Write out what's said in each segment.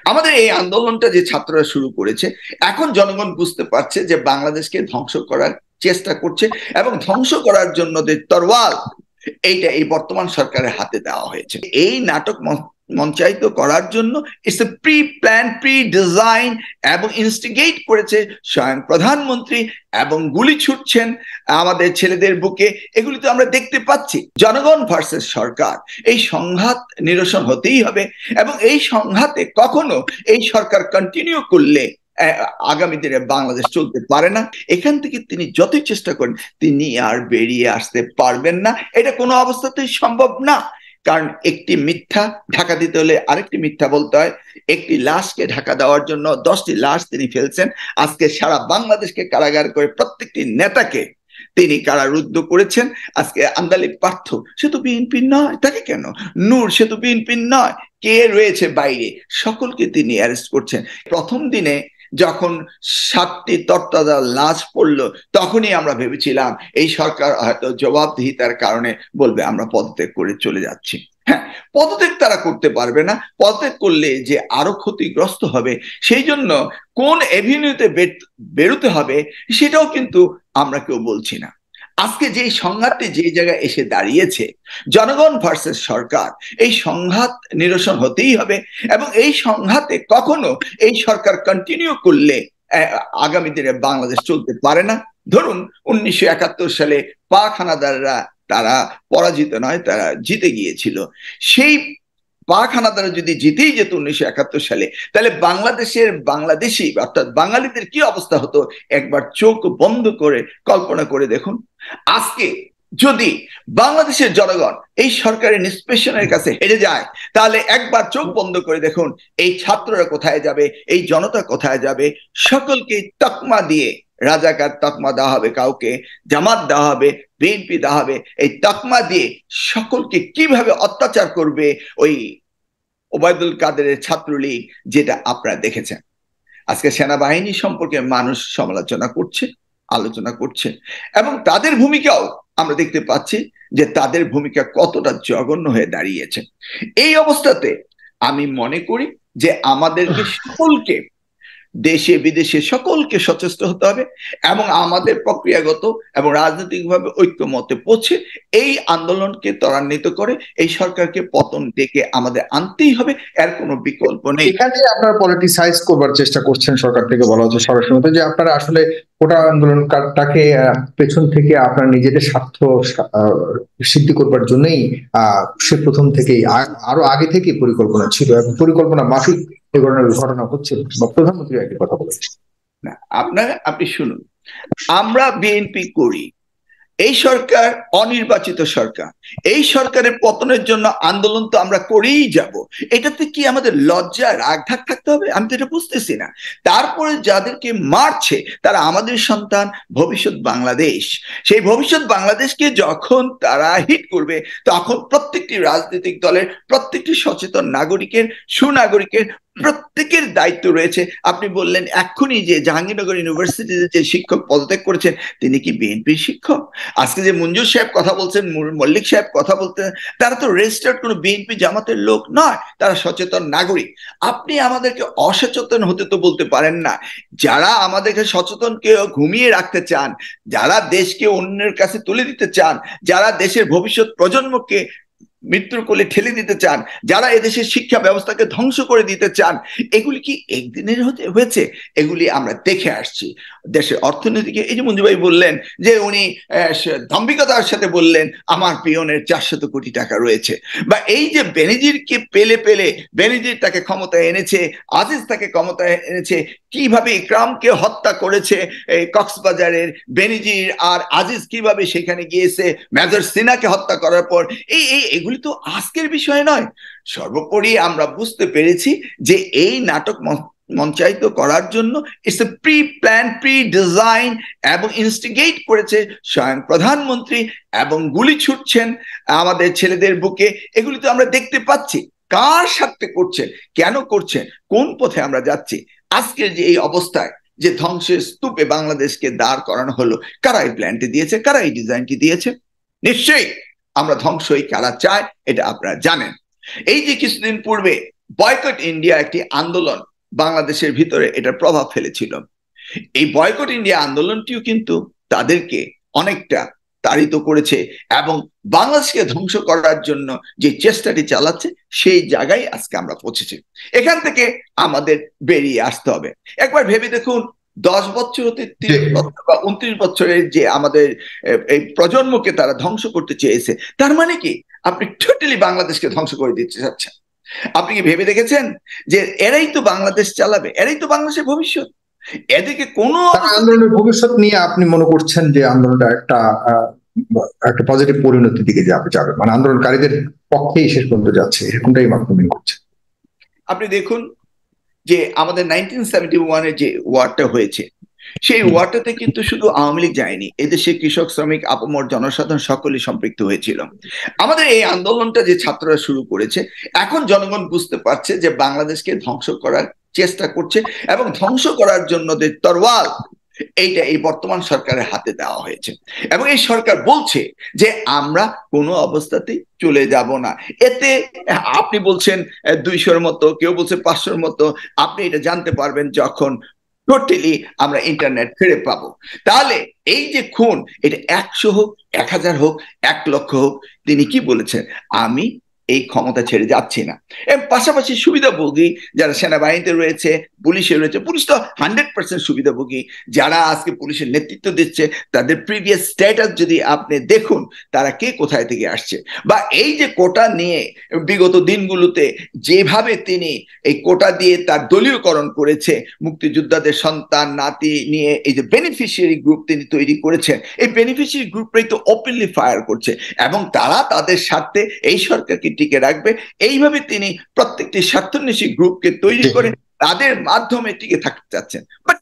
আমাদের এই আন্দোলনটা যে ছাত্ররা শুরু করেছে, এখন জনগণ বুঝতে পারছে যে বাংলাদেশকে ধ্বংস করার চেষ্টা করছে, এবং ধ্বংস করার জন্য যে তরোয়াল, এইটা এই বর্তমান সরকারের হাতে দেওয়া হয়েছে। এই নাটক মঞ্চায়িত করার জন্য it's a pre plan, pre design, এবং ইনস্টিগেট করেছে স্বয়ং প্রধানমন্ত্রী, এবং গুলি ছুটছেন আমাদের ছেলেদের বুকে। এগুলি তো আমরা দেখতে পাচ্ছি। জনগণ ভার্সেস সরকার, এই সংঘাত নিরসন হতেই হবে, এবং এই সংঘাতে কখনো এই সরকার কন্টিনিউ করলে আগামী দিনে বাংলাদেশ চলতে পারে না। এখান থেকে তিনি যতই চেষ্টা করেন, তিনি আর বেরিয়ে আসতে পারবেন না। এটা কোনো অবস্থাতেই সম্ভব না। কারণ একটি মিথ্যা ঢাকা দিতে হলে আরেকটি মিথ্যা বলতে হয়। একটি লাশকে ঢাকা দেওয়ার জন্য 10টি লাশ তিনি ফেলছেন। আজকে সারা বাংলাদেশকে কারাগার করে প্রত্যেকটি নেতাকে তিনি কারারুদ্ধ করেছেন। আজকে আন্দালিব পার্থ, সে তো বিএনপির নয়, তাকে কেন? নূর, সে তো বিএনপির নয়। কে রয়েছে বাইরে, সকলকে তিনি অ্যারেস্ট করছেন। প্রথম দিনে যখন 7টি তরতাজা লাশ পড়লো, তখনই আমরা ভেবেছিলাম এই সরকার হয়তো জবাবদিহিতার কারণে বলবে আমরা পদত্যাগ করে চলে যাচ্ছি। হ্যাঁ, পদত্যাগ তারা করতে পারবে না। পদত্যাগ করলে যে আরো ক্ষতিগ্রস্ত হবে, সেই জন্য কোন এভিনিউতে বেরোতে হবে সেটাও কিন্তু আমরা কেউ বলছি না। আজকে যে সংঘাতটি যে জায়গায় এসে দাঁড়িয়েছে, জনগণ ভার্সেস সরকার, এই সংঘাত নিরসন হতেই হবে, এবং এই সংঘাতে কখনো এই সরকার কন্টিনিউ করলে আগামী দিনে বাংলাদেশ চলতে পারে না। ধরুন 1971 সালে পাক হানাদাররা, তারা পরাজিত নয়, তারা জিতে গিয়েছিল। সেই পাক হানাদারা যদি জিতেই যেত 1971 সালে, তাহলে বাংলাদেশের বাংলাদেশি অর্থাৎ বাঙালিদের কি অবস্থা হতো একবার চোখ বন্ধ করে কল্পনা করে দেখুন। আজকে যদি বাংলাদেশের জনগণ এই সরকারের নিষ্পেষণের কাছে হেরে যায়, তাহলে একবার চোখ বন্ধ করে দেখুন এই ছাত্ররা কোথায় যাবে, এই জনতা কোথায় যাবে। সকলকে তকমা দিয়ে, রাজাকার তকমা দেওয়া হবে, কাউকে জামাত দেওয়া হবে, বিএনপি দেওয়া হবে। এই তকমা দিয়ে সকলকে কিভাবে অত্যাচার করবে ওই ওবায়দুল কাদেরের ছাত্রলীগ, যেটা আপনারা দেখেছেন। আজকে সেনাবাহিনী সম্পর্কে মানুষ সমালোচনা করছে, আলোচনা করছে, এবং তাদের ভূমিকাও আমরা দেখতে পাচ্ছি যে তাদের ভূমিকা কতটা জঘন্য হয়ে দাঁড়িয়েছে। এই অবস্থাতে আমি মনে করি যে আমাদেরকে সকলকে, দেশে বিদেশে সকলকে সচেষ্ট হতে হবে, এবং আমাদের প্রক্রিয়াগত এবং রাজনৈতিকভাবে ঐক্যমতে পৌঁছে এই আন্দোলনকে ত্বরান্বিত করে এই সরকারকে পতন ডেকে আমাদের আনতেই হবে। এর কোনো বিকল্প নেই। এখানে আপনারা পলিটিসাইজ করবার চেষ্টা করছেন, সরকার থেকে বলা হচ্ছে সরাসরি যে আপনারা আসলে ওটা আন্দোলনটাকে পেছন থেকে আপনার নিজেদের স্বার্থ সিদ্ধি করবার জন্যই সে প্রথম থেকেই, আরো আগে থেকে পরিকল্পনা ছিল, এবং পরিকল্পনা মাফিক এ ধরনের ঘটনা হচ্ছে, বা প্রধানমন্ত্রী একই কথা বলেছেন। না, আপনি শুনুন, আমরা বিএনপি করি, এই সরকার অনির্বাচিত সরকার। এই সরকারের পতনের জন্য আন্দোলন তো আমরা করেই যাব। এটাতে কি আমাদের লজ্জা রাগ ঢাক থাকতে হবে? আমি তো এটা বুঝতেছি না। তারপরে যাদেরকে মারছে তারা আমাদের সন্তান, ভবিষ্যৎ বাংলাদেশ। সেই ভবিষ্যৎ বাংলাদেশকে যখন তারা হিট করবে, তখন প্রত্যেকটি রাজনৈতিক দলের, প্রত্যেকটি সচেতন নাগরিকের, সুনাগরিকের প্রত্যেকের দায়িত্ব রয়েছে। আপনি বললেন এক্ষুনি যে জাহাঙ্গীরনগর ইউনিভার্সিটিতে যে শিক্ষক পদত্যাগ করেছেন, তিনি কি বিএনপির শিক্ষক? আজকে যে মঞ্জুর সাহেব কথা বলছেন, মল্লিক সাহেব কথা বলতেন, তারা তো রেজিস্টার্ড কোনো বিএনপি জামাতের লোক নয়, তারা সচেতন নাগরিক। আপনি আমাদেরকে অসচেতন হতে তো বলতে পারেন না। যারা আমাদেরকে সচেতনকে ঘুমিয়ে রাখতে চান, যারা দেশকে অন্যের কাছে তুলে দিতে চান, যারা দেশের ভবিষ্যৎ প্রজন্মকে মৃত্যুর কোলে ঠেলে দিতে চান, যারা এদেশের শিক্ষা ব্যবস্থাকে ধ্বংস করে দিতে চান, এগুলি কি একদিনের হয়েছে? এগুলি আমরা দেখে আসছি। দেশের অর্থনীতিকে, এই যে মঞ্জু ভাই বললেন যে উনি দাম্ভিকতার সাথে বললেন আমার পিয়নের 400 কোটি টাকা রয়েছে, বা এই যে বেনজিরকে পেলে পেলে বেনজির তাকে ক্ষমতায় এনেছে, আজিজ তাকে ক্ষমতায় এনেছে, কিভাবে ইকরামকে হত্যা করেছে এই কক্সবাজারের বেনজির, আর আজিজ কিভাবে সেখানে গিয়েছে মেজর সিনাকে হত্যা করার পর। এগুলি তো আজকের বিষয় নয়। সর্বোপরি আমরা বুঝতে পেরেছি যে এই নাটক মঞ্চায়িত করার জন্য it's a pre plan, pre design, এবং ইনস্টিগেট করেছে স্বয়ং প্রধানমন্ত্রী, এবং গুলি ছুটছেন আমাদের ছেলেদের বুকে। এগুলি তো আমরা দেখতে পাচ্ছি। কার স্বার্থে করছেন, কেন করছেন, কোন পথে আমরা যাচ্ছি? আজকের যে এই অবস্থায় যে ধ্বংসের স্তূপে বাংলাদেশকে দাঁড় করানো হলো, কারা এই প্ল্যানটি দিয়েছে, কারা এই ডিজাইনটি দিয়েছে? নিশ্চয়ই আমরা ধ্বংসই কারা চায় এটা আপনারা জানেন। এই যে কিছুদিন পূর্বে বয়কট ইন্ডিয়া একটি আন্দোলন বাংলাদেশের ভিতরে এটার প্রভাব ফেলেছিল। এই বয়কট ইন্ডিয়া আন্দোলনটিও কিন্তু তাদেরকে অনেকটা তাড়িত করেছে এবং বাংলাদেশকে ধ্বংস করার জন্য যে চেষ্টাটি চালাচ্ছে সেই জায়গায় আজকে আমরা পৌঁছেছি। এখান থেকে আমাদের বেরিয়ে আসতে হবে। একবার ভেবে দেখুন, 10 বছর হতে 30 বছর বা 29 বছরের যে আমাদের এই প্রজন্মকে তারা ধ্বংস করতে চেয়েছে, তার মানে কি আপনি টোটালি বাংলাদেশকে ধ্বংস করে দিতে চাচ্ছেন? আপনি কি ভেবে দেখেছেন যে এরাই তো বাংলাদেশ চালাবে, এরাই তো বাংলাদেশের ভবিষ্যৎ? এদিকে কোনো আন্দোলনের ভবিষ্যৎ নিয়ে আপনি মনে করছেন যে আন্দোলনটা একটা পজিটিভ পরিণতির দিকে যাবে, মানে আন্দোলনকারীদের পক্ষেই শেষ পর্যন্ত যাচ্ছে, এরকমটাই আপনি মনে করছেন? আপনি দেখুন যে আমাদের 1971-এর যে ওয়ারটা হয়েছে, সেই ওয়ারটাতে কিন্তু শুধু আওয়ামী লীগ যায়নি, এদেশে কৃষক, শ্রমিক, আপামর জনসাধারণ সকলেই সম্পৃক্ত হয়েছিল। আমাদের এই আন্দোলনটা যে ছাত্ররা শুরু করেছে, এখন জনগণ বুঝতে পারছে যে বাংলাদেশকে ধ্বংস করার চেষ্টা করছে এবং ধ্বংস করার জন্য যে তরোয়াল, এইটা এই বর্তমান সরকারের হাতে দেওয়া হয়েছে। এবং এই সরকার বলছে যে আমরা কোনো অবস্থাতেই চলে যাব না। এতে আপনি বলছেন 200-র মতো, কেউ বলছে 500-র মতো, আপনি এটা জানতে পারবেন যখন টোটালি আমরা ইন্টারনেট ফিরে পাবো। তাহলে এই যে খুন, এটা 100 হোক, 1000 হোক, 1 লক্ষ হোক, তিনি কি বলেছেন? আমি এই ক্ষমতা ছেড়ে যাচ্ছি না। এর পাশাপাশি সুবিধাভোগী যারা সেনাবাহিনীতে রয়েছে, পুলিশে রয়েছে, পুলিশ তো 100% সুবিধাভোগী। যারা আজকে পুলিশের নেতৃত্ব দিচ্ছে, তাদের প্রিভিয়াস স্ট্যাটাস যদি আপনি দেখুন, তারা কে কোথায় থেকে আসছে, বা এই যে কোটা নিয়ে বিগত দিনগুলোতে যেভাবে তিনি এই কোটা দিয়ে তার দলীয়করণ করেছে, মুক্তিযোদ্ধাদের সন্তান নাতি নিয়ে এই যে বেনিফিশিয়ারি গ্রুপ তিনি তৈরি করেছেন, এই বেনিফিশিয়ারি গ্রুপটাই তো ওপেনলি ফায়ার করছে এবং তারা তাদের স্বার্থে এই সরকারকে টিকে রাখবে। এইভাবে তিনি প্রত্যেকটি স্বার্থান্বেষী গ্রুপকে তৈরি করে তাদের মাধ্যমে টিকে থাকতে চাচ্ছেন। বাট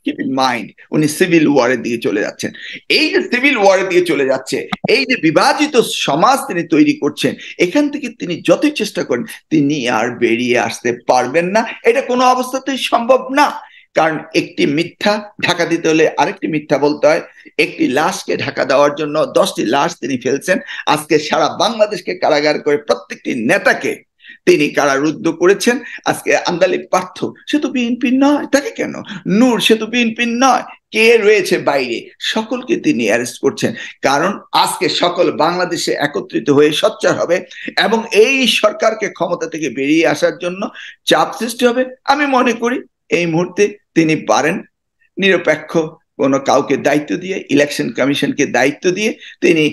কিপ ইন মাইন্ড, উনি সিভিল ওয়ারের দিকে চলে যাচ্ছেন। এই যে সিভিল ওয়ারের দিকে চলে যাচ্ছে, এই যে বিভাজিত সমাজ তিনি তৈরি করছেন, এখান থেকে তিনি যতই চেষ্টা করেন তিনি আর বেরিয়ে আসতে পারবেন না। এটা কোনো অবস্থাতেই সম্ভব না। কারণ একটি মিথ্যা ঢাকা দিতে হলে আরেকটি মিথ্যা বলতে হয়। একটি লাশকে ঢাকা দেওয়ার জন্য 10টি লাশ তিনি ফেলছেন। আজকে সারা বাংলাদেশকে কারাগার করে প্রত্যেকটি নেতাকে তিনি কারারুদ্ধ করেছেন। আজকে আন্দালিব পার্থ, সে তো বিএনপি নয়, তাকে কেন? নূর, সে তো বিএনপি নয়, কে রয়েছে বাইরে, সকলকে তিনি অ্যারেস্ট করছেন। কারণ আজকে সকল বাংলাদেশে একত্রিত হয়ে সোচ্চার হবে এবং এই সরকারকে ক্ষমতা থেকে বেরিয়ে আসার জন্য চাপ সৃষ্টি হবে। আমি মনে করি এই মুহূর্তে তিনি পারেন নিরপেক্ষ কোনো কাউকে দায়িত্ব দিয়ে, ইলেকশন কমিশনকে দায়িত্ব দিয়ে তিনি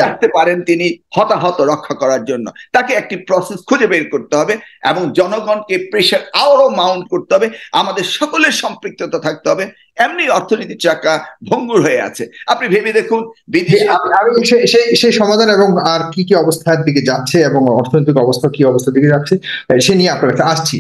রাখতে পারেন, তিনি হতাহত রক্ষা করার জন্য। তাকে একটি প্রসেস খুঁজে বের করতে হবে এবং জনগণকে প্রেশার আরো মাউন্ট করতে হবে। আমাদের সকলের সম্পৃক্ততা থাকতে হবে। এমনি অর্থনীতির চাকা ভঙ্গুর হয়ে আছে। আপনি ভেবে দেখুন সেই সমাধান এবং আর কি কি অবস্থার দিকে যাচ্ছে এবং অর্থনৈতিক অবস্থা কি অবস্থার দিকে যাচ্ছে সে নিয়ে আপনার কাছে আসছি।